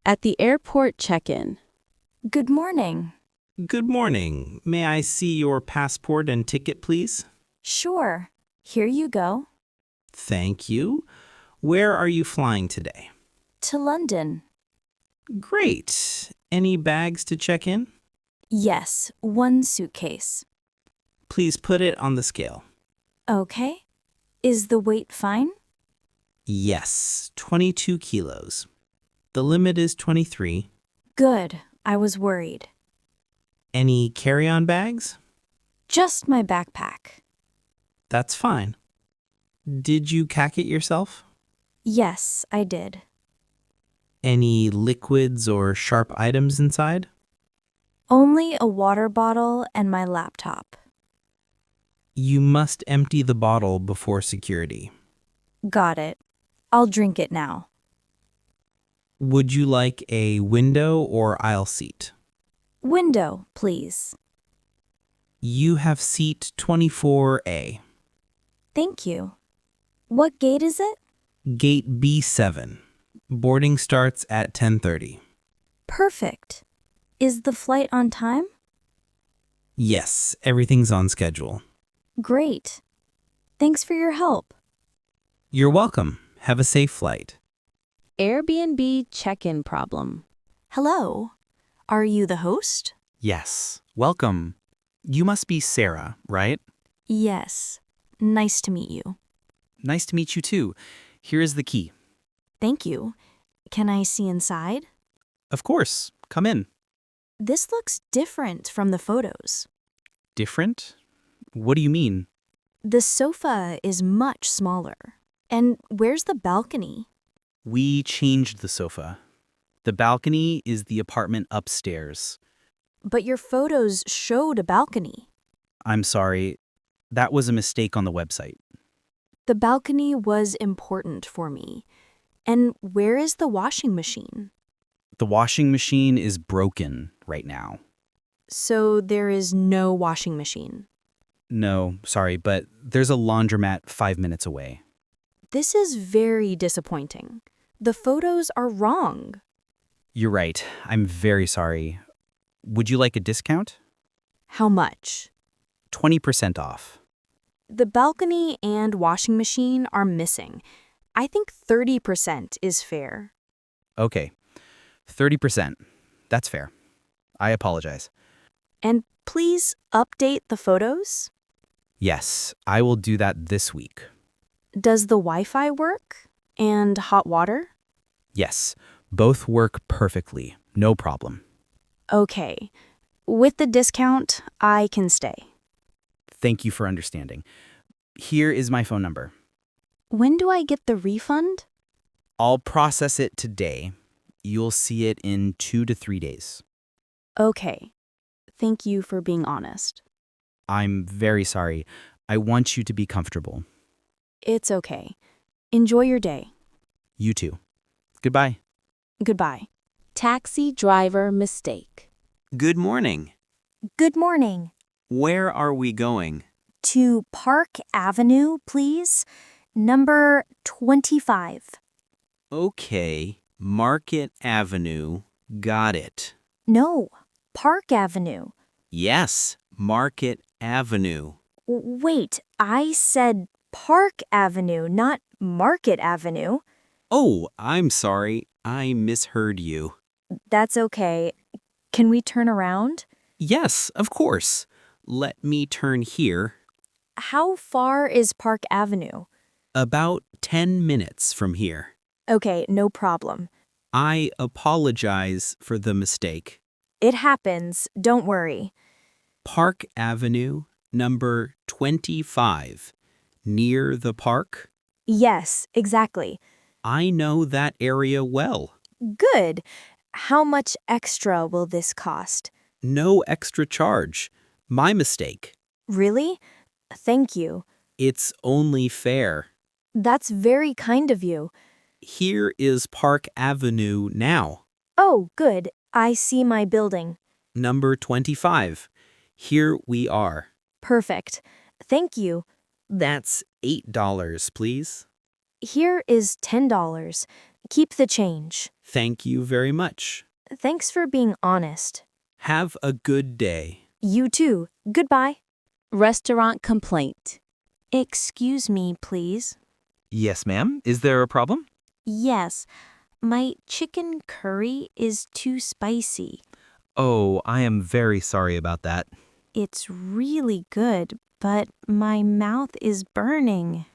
At the airport check-in. Good morning. Good morning. May I see your passport and ticket, please? Sure. Here you go. Thank you. Where are you flying today? To London. Great. Any bags to check in? Yes, one suitcase. Please put it on the scale. Okay. Is the weight fine? Yes, 22 kilos. The limit is 23. Good. I was worried. Any carry-on bags? Just my backpack. That's fine. Did you cack it yourself? Yes, I did. Any liquids or sharp items inside? Only a water bottle and my laptop. You must empty the bottle before security. Got it. I'll drink it now. Would you like a window or aisle seat? Window, please. You have seat 24A. Thank you. What gate is it? Gate B7. Boarding starts at 10:30. Perfect. Is the flight on time? Yes, everything's on schedule. Great. Thanks for your help. You're welcome. Have a safe flight. Airbnb check-in problem. Hello. Are you the host? Yes. Welcome. You must be Sarah, right? Yes. Nice to meet you. Nice to meet you too. Here is the key. Thank you. Can I see inside? Of course. Come in. This looks different from the photos. Different? What do you mean? The sofa is much smaller. And where's the balcony? We changed the sofa. The balcony is the apartment upstairs. But your photos showed a balcony. I'm sorry. That was a mistake on the website. The balcony was important for me. And where is the washing machine? The washing machine is broken right now. So there is no washing machine. No, sorry, but there's a laundromat 5 minutes away. This is very disappointing. The photos are wrong. You're right. I'm very sorry. Would you like a discount? How much? 20% off. The balcony and washing machine are missing. I think 30% is fair. Okay. 30%. That's fair. I apologize. And please update the photos. Yes, I will do that this week. Does the Wi-Fi work? And hot water? Yes, both work perfectly. No problem. Okay. With the discount, I can stay. Thank you for understanding. Here is my phone number. When do I get the refund? I'll process it today. You'll see it in 2 to 3 days. Okay. Thank you for being honest. I'm very sorry. I want you to be comfortable. It's okay. Enjoy your day. You too. Goodbye. Goodbye. Taxi driver mistake. Good morning. Good morning. Where are we going? To Park Avenue, please. Number 25. Okay, Market Avenue. Got it. No, Park Avenue. Yes, Market Avenue. Wait, I said Park Avenue, not Market Avenue. Oh, I'm sorry. I misheard you. That's okay. Can we turn around? Yes, of course. Let me turn here. How far is Park Avenue? About 10 minutes from here. Okay, no problem. I apologize for the mistake. It happens, don't worry. Park Avenue, number 25. Near the park? Yes, exactly. I know that area well. Good. How much extra will this cost? No extra charge. My mistake. Really? Thank you. It's only fair. That's very kind of you. Here is Park Avenue now. Oh, good. I see my building. Number 25. Here we are. Perfect. Thank you. That's $8, please. Here is $10. Keep the change. Thank you very much. Thanks for being honest. Have a good day. You too. Goodbye. Restaurant complaint. Excuse me, please. Yes, ma'am. Is there a problem? Yes, my chicken curry is too spicy. Oh, I am very sorry about that. It's really good, but my mouth is burning.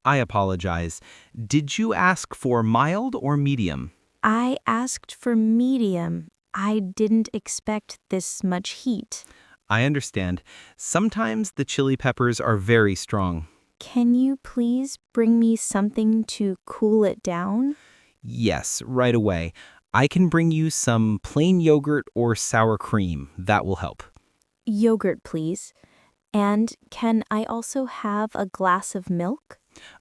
I apologize. Did you ask for mild or medium? I asked for medium. I didn't expect this much heat. I understand. Sometimes the chili peppers are very strong. Can you please bring me something to cool it down? Yes, right away. I can bring you some plain yogurt or sour cream. That will help. Yogurt, please. And can I also have a glass of milk?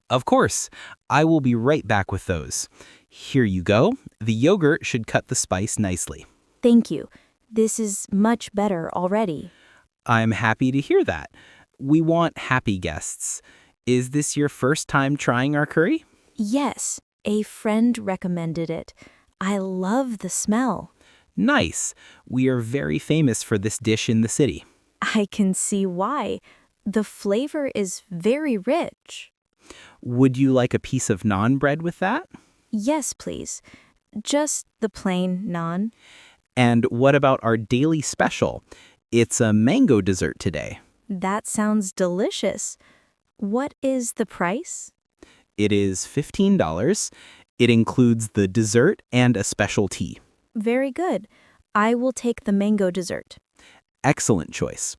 Of course. I will be right back with those. Here you go. The yogurt should cut the spice nicely. Thank you. This is much better already. I'm happy to hear that. We want happy guests. Is this your first time trying our curry? Yes, a friend recommended it. I love the smell. Nice. We are very famous for this dish in the city. I can see why. The flavor is very rich. Would you like a piece of naan bread with that? Yes, please. Just the plain naan. And what about our daily special? It's a mango dessert today. That sounds delicious. What is the price? It is $15. It includes the dessert and a special tea. Very good. I will take the mango dessert. Excellent choice.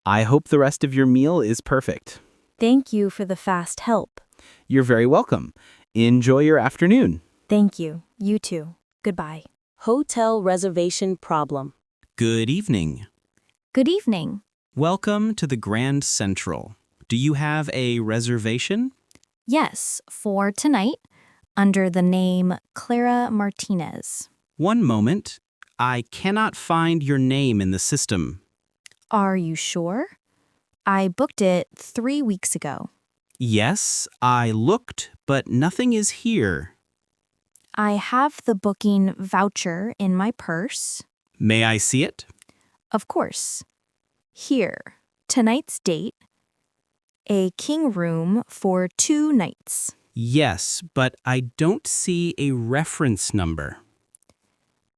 I hope the rest of your meal is perfect. Thank you for the fast help. You're very welcome. Enjoy your afternoon. Thank you. You too. Goodbye. Hotel reservation problem. Good evening. Good evening. Welcome to the Grand Central. Do you have a reservation? Yes, for tonight, under the name Clara Martinez. One moment. I cannot find your name in the system. Are you sure? I booked it 3 weeks ago. Yes, I looked, but nothing is here. I have the booking voucher in my purse. May I see it? Of course. Here, tonight's date, a king room for 2 nights. Yes, but I don't see a reference number.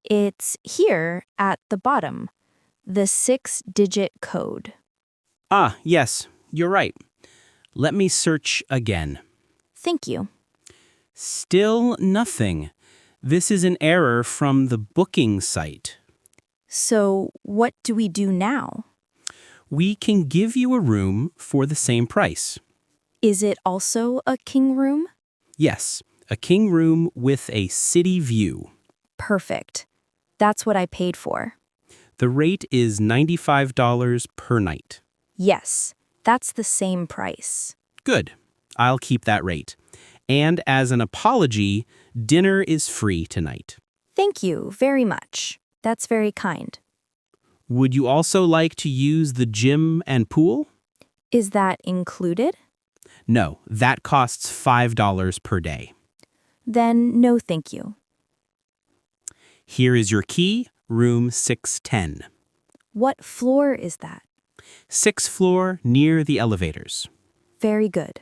It's here at the bottom, the 6-digit code. Ah, yes, you're right. Let me search again. Thank you. Still nothing. This is an error from the booking site. So, what do we do now? We can give you a room for the same price. Is it also a king room? Yes, a king room with a city view. Perfect. That's what I paid for. The rate is $95 per night. Yes, that's the same price. Good. I'll keep that rate. And as an apology, dinner is free tonight. Thank you very much. That's very kind. Would you also like to use the gym and pool? Is that included? No, that costs $5 per day. Then no thank you. Here is your key, room 610. What floor is that? 6th floor near the elevators. Very good.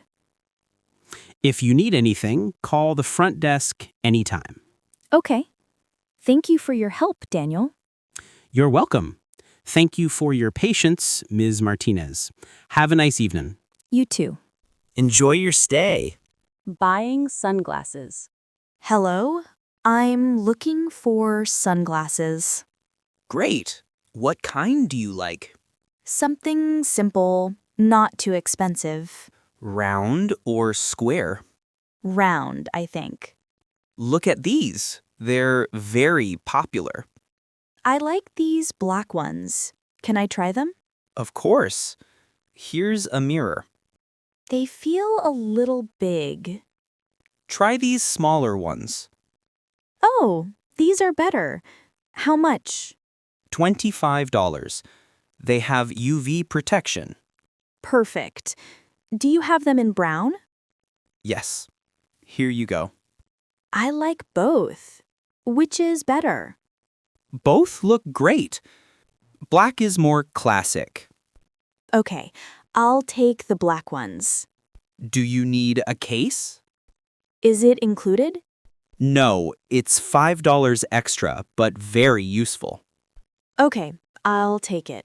If you need anything, call the front desk anytime. Okay. Thank you for your help, Daniel. You're welcome. Thank you for your patience, Ms. Martinez. Have a nice evening. You too. Enjoy your stay. Buying sunglasses. Hello? I'm looking for sunglasses. Great. What kind do you like? Something simple, not too expensive. Round or square? Round, I think. Look at these. They're very popular. I like these black ones. Can I try them? Of course. Here's a mirror. They feel a little big. Try these smaller ones. Oh, these are better. How much? $25. They have UV protection. Perfect. Do you have them in brown? Yes. Here you go. I like both. Which is better? Both look great. Black is more classic. Okay, I'll take the black ones. Do you need a case? Is it included? No, it's $5 extra, but very useful. Okay, I'll take it.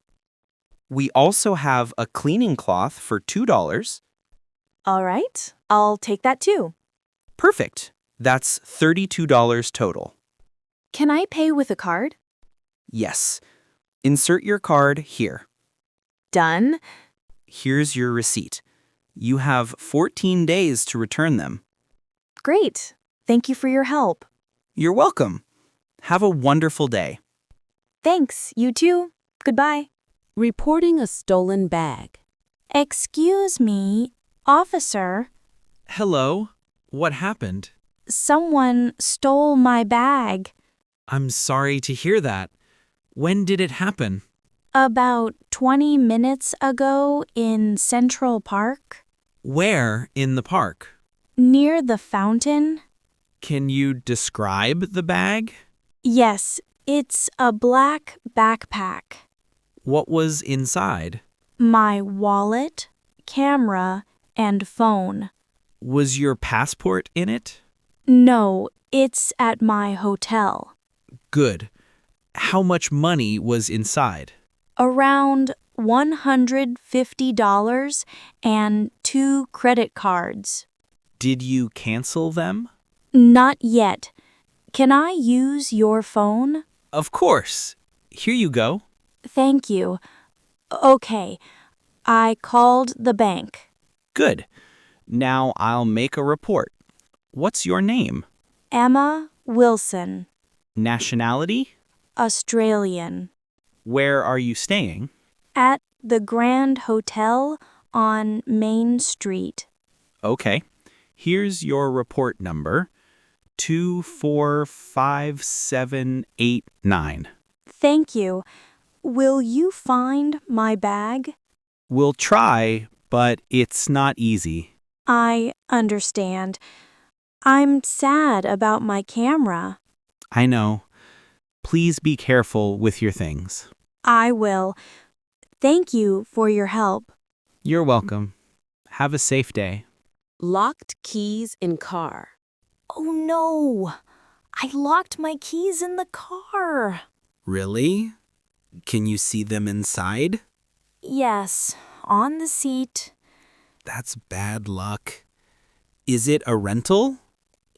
We also have a cleaning cloth for $2. All right, I'll take that too. Perfect. That's $32 total. Can I pay with a card? Yes. Insert your card here. Done. Here's your receipt. You have 14 days to return them. Great. Thank you for your help. You're welcome. Have a wonderful day. Thanks, you too. Goodbye. Reporting a stolen bag. Excuse me, officer. Hello? What happened? Someone stole my bag. I'm sorry to hear that. When did it happen? About 20 minutes ago in Central Park, Where in the park? near the fountain. Can you describe the bag? Yes, it's a black backpack. What was inside? My wallet, camera, and phone. Was your passport in it? No, it's at my hotel. Good. How much money was inside? Around $150 and 2 credit cards. Did you cancel them? Not yet. Can I use your phone? Of course. Here you go. Thank you. Okay, I called the bank. Good. Now I'll make a report. What's your name? Emma Wilson, Nationality? Australian. Where are you staying? At the Grand Hotel on Main Street. Okay. Here's your report number. 245789. Thank you. Will you find my bag? We'll try, but it's not easy. I understand. I'm sad about my camera. I know. Please be careful with your things. I will. Thank you for your help. You're welcome. Have a safe day. Locked keys in car. Oh no! I locked my keys in the car. Really? Can you see them inside? Yes, on the seat. That's bad luck. Is it a rental?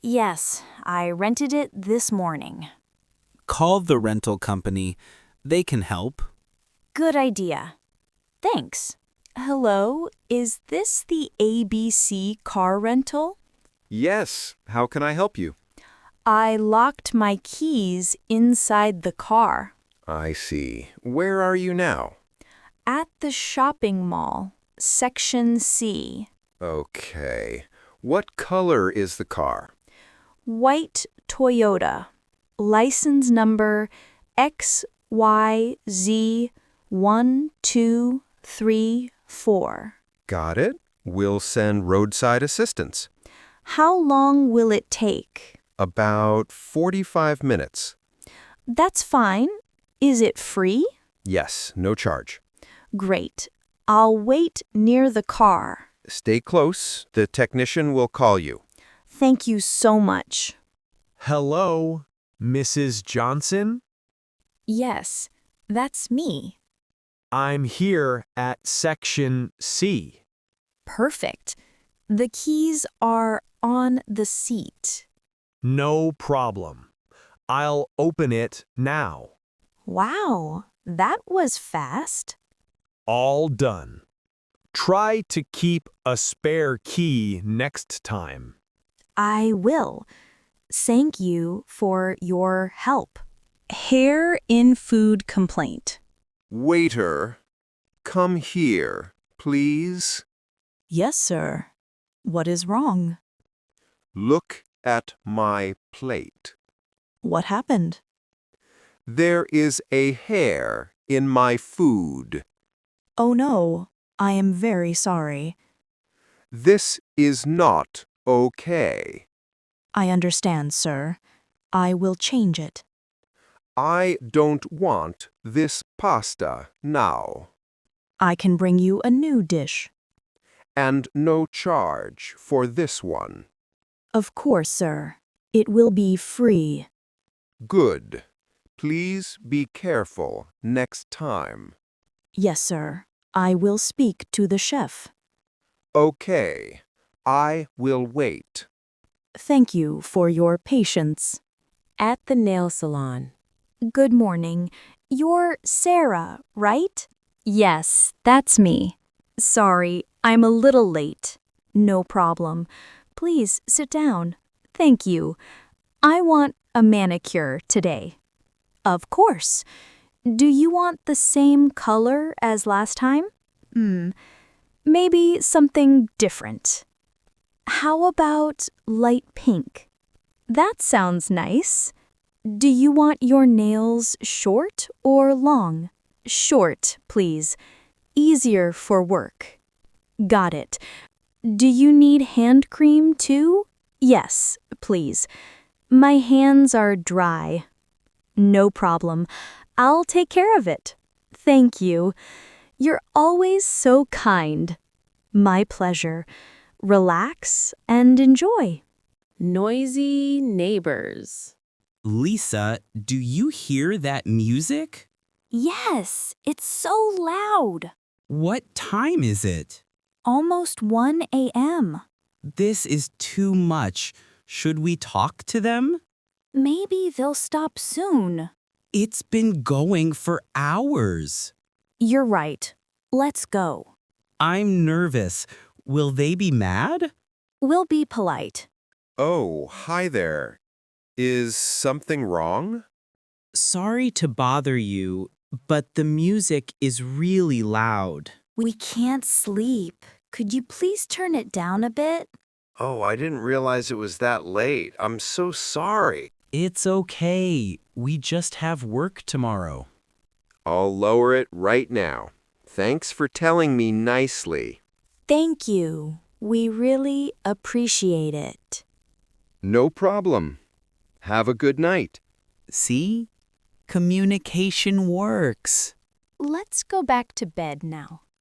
Yes, I rented it this morning. Call the rental company. They can help. Good idea. Thanks. Hello, is this the ABC car rental? Yes, how can I help you? I locked my keys inside the car. I see. Where are you now? At the shopping mall, Section C. Okay. What color is the car? White Toyota. License number XYZ1234. Got it. We'll send roadside assistance. How long will it take? About 45 minutes. That's fine. Is it free? Yes, no charge. Great. I'll wait near the car. Stay close. The technician will call you. Thank you so much. Hello, Mrs. Johnson? Yes, that's me. I'm here at Section C. Perfect. The keys are on the seat. No problem. I'll open it now. Wow, that was fast. All done. Try to keep a spare key next time. I will. Thank you for your help. Hair in food complaint. Waiter, come here, please. Yes, sir. What is wrong? Look at my plate. What happened? There is a hair in my food. Oh no, I am very sorry. This is not okay. I understand, sir. I will change it. I don't want this pasta now. I can bring you a new dish. And no charge for this one. Of course, sir. It will be free. Good. Please be careful next time. Yes, sir. I will speak to the chef. Okay. I will wait. Thank you for your patience. At the nail salon. Good morning. You're Sarah, right? Yes, that's me. Sorry, I'm a little late. No problem. Please sit down. Thank you. I want a manicure today. Of course. Do you want the same color as last time? Maybe something different. How about light pink? That sounds nice. Do you want your nails short or long? Short, please. Easier for work. Got it. Do you need hand cream too? Yes, please. My hands are dry. No problem. I'll take care of it. Thank you. You're always so kind. My pleasure. Relax and enjoy. Noisy neighbors. Lisa, do you hear that music? Yes, it's so loud. What time is it? Almost 1 a.m. This is too much. Should we talk to them? Maybe they'll stop soon. It's been going for hours. You're right. Let's go. I'm nervous. Will they be mad? We'll be polite. Oh, hi there. Is something wrong? Sorry to bother you, but the music is really loud. We can't sleep. Could you please turn it down a bit? Oh, I didn't realize it was that late. I'm so sorry. It's okay. We just have work tomorrow. I'll lower it right now. Thanks for telling me nicely. Thank you. We really appreciate it. No problem. Have a good night. See? Communication works. Let's go back to bed now.